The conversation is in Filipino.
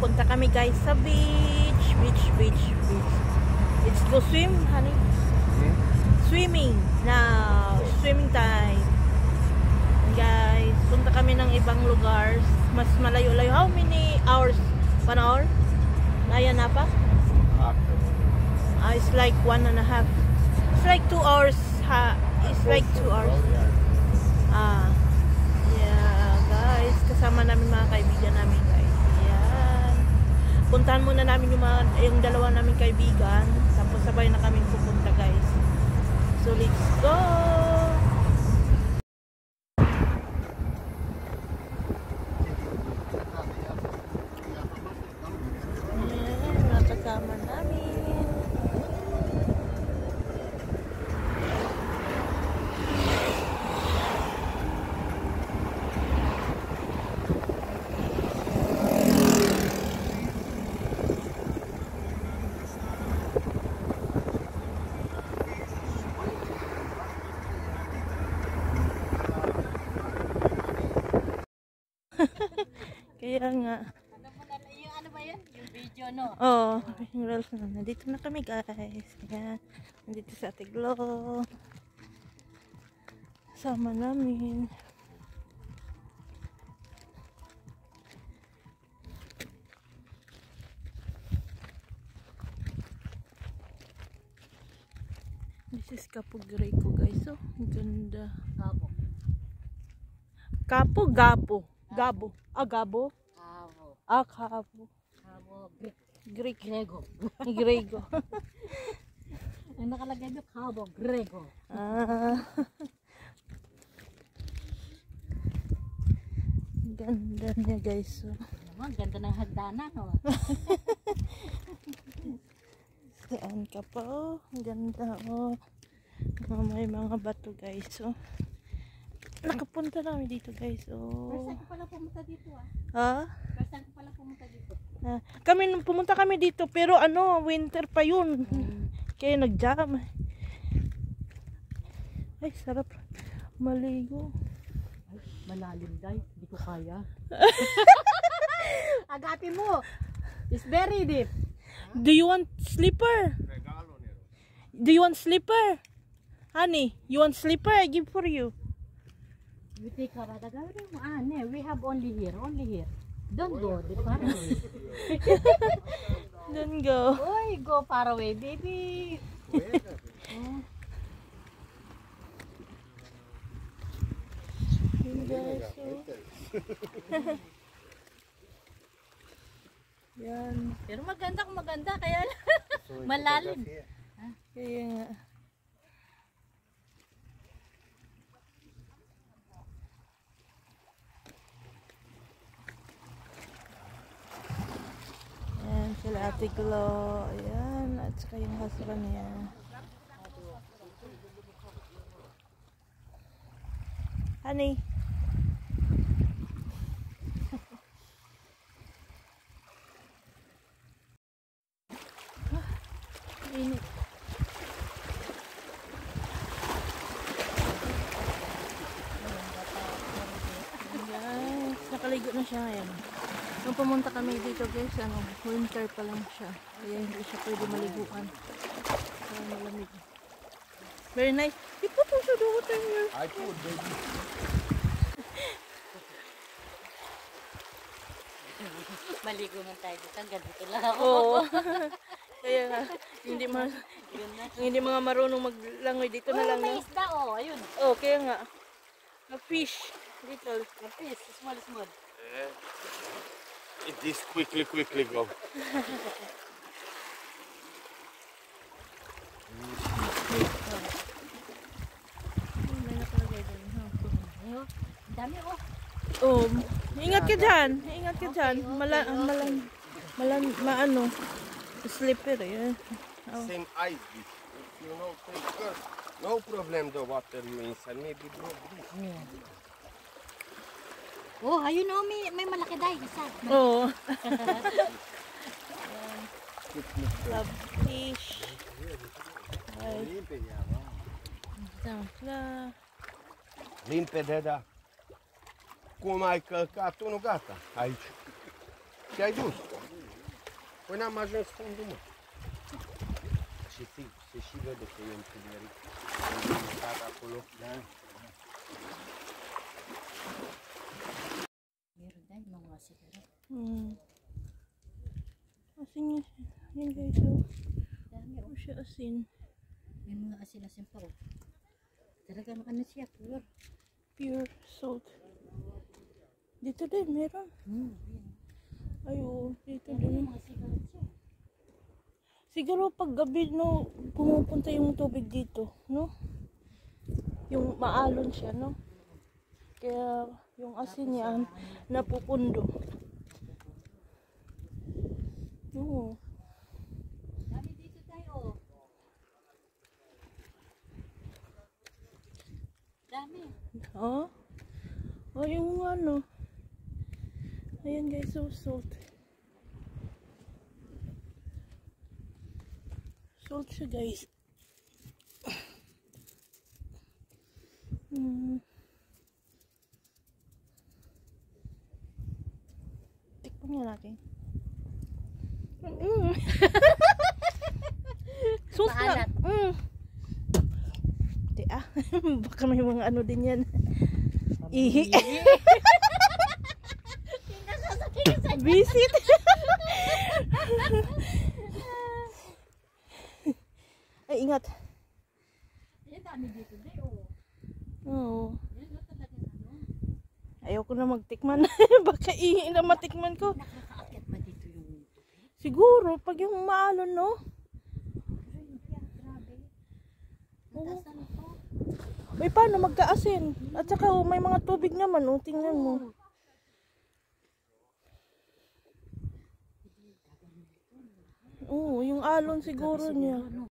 Pupunta kami guys sa beach. It's to swim, honey. Swimming now. Swimming time. Guys, punta kami ng ibang lugar. Mas malayo-layo. How many hours? 1 hour? Naya na pa? It's like 1.5. It's like 2 hours. It's like 2 hours. Yeah, guys. Kasama namin mga kaibigan namin, guys. Yan. Puntahan muna namin yung dalawa namin kaibigan. Tapos sabay na kami pupunta, guys. So, let's go! Ayan, nakasama namin. Kaya nga. Yung ano ba yan? Yung video, no? Oo, yung reels na. Nandito na kami, guys. Kaya, nandito sa Tiglo. Sama namin. This is Capo Greco, guys. Oh, ang ganda. Gabo. Capo, Gabo. Gabo. Gabo? Gabo. Gabo. Gabo. Greek. Grego. Grego. Ang nakalagay doon, Gabo. Grego. Ganda niya, guys. Oh. Naman, ganda ng hagdanan, no? Saan ka pa? Oh, ang ganda. Oh. May mga bato, guys. Oh. Nakapunta namin dito, guys. Oh. First time ko pala pumunta dito, Ha? First time ko pala pumunta dito. Pumunta kami dito, pero winter pa yun. Kaya nag-jam. Ay, sarap. Maligo. Ay, malalim, day. Hindi ko kaya. Agapin mo. It's very deep. Do you want slipper? Do you want slipper? Honey, you want slipper? I give for you. We take a no, we have only here. Don't go far away. Don't go. Oy, go far away, baby. Yan. Pero maganda kung maganda, kaya malalim. Kaya nga. Ayan sila Ate Glo. Ayan. At saka yung husband niya. Honey. Init. Guys, nakaligo na siya ngayon. Nung pumunta kami dito, guys, winter pa lang siya. Kaya hindi siya pwede maliguan. Kaya malamig. Very nice. You put also the water here. I put, baby. Maligo man tayo dito. Ganito lang ako. Oo. Kaya nga, hindi mga marunong maglangoy dito na lang. May isda, ayun. Oh, kaya nga. A fish. Little. A fish, small. It is quickly go. May nakalagay doon. Ayun, dami, Oh, ingat ka dyan. Ingat ka dyan. Maano. Slippery. Eh. Oh. Same ice. If you know, take care. No problem the water you inside. Maybe broke this. Ayun may malaki dahil isa. Oh. Love fish. Limpede, da. Cum ai călcat, tu nu gata. Aici. Ce ai dus? Păi n-am ajuns fundul, mă. Se și vede că e întuneric. E întunericat acolo. Da. Meron din mga siguro. Asin niya siya. Yan guys, oh. Dami Ano siya asin? may mga asin-asin pa oh. Talagang ano siya, pure. Pure salt. Dito din, meron. Yan. Ay, oo. Dito Yan din. yung mga sigaret siya. Siguro pag gabi, no, pumupunta yung tubig dito, no? Yung maalon siya, no? Kaya yung asin niya napupundo. Oo. Dami dito tayo. Dami. Oh? Oh, yung ano. Ayan guys, so salt. Salt siya guys. Tikman nga natin. Salt na. Maalat. Di ah. Baka may mga ano din yan. Ihi. Visit. Ay, ingat. Yan dami dito tayo. Oo. Yan na talaga ano. Ayoko na magtikman. Baka ihi na matikman ko. Nakakaakyat ba dito yung tubig? Siguro, pag yung maalon, no? Pero hindi ah, grabe. Mataas na nito. May paano magkaasin? At saka may mga tubig naman, oh. Tingnan mo. Oo, yung alon siguro niya. Ano?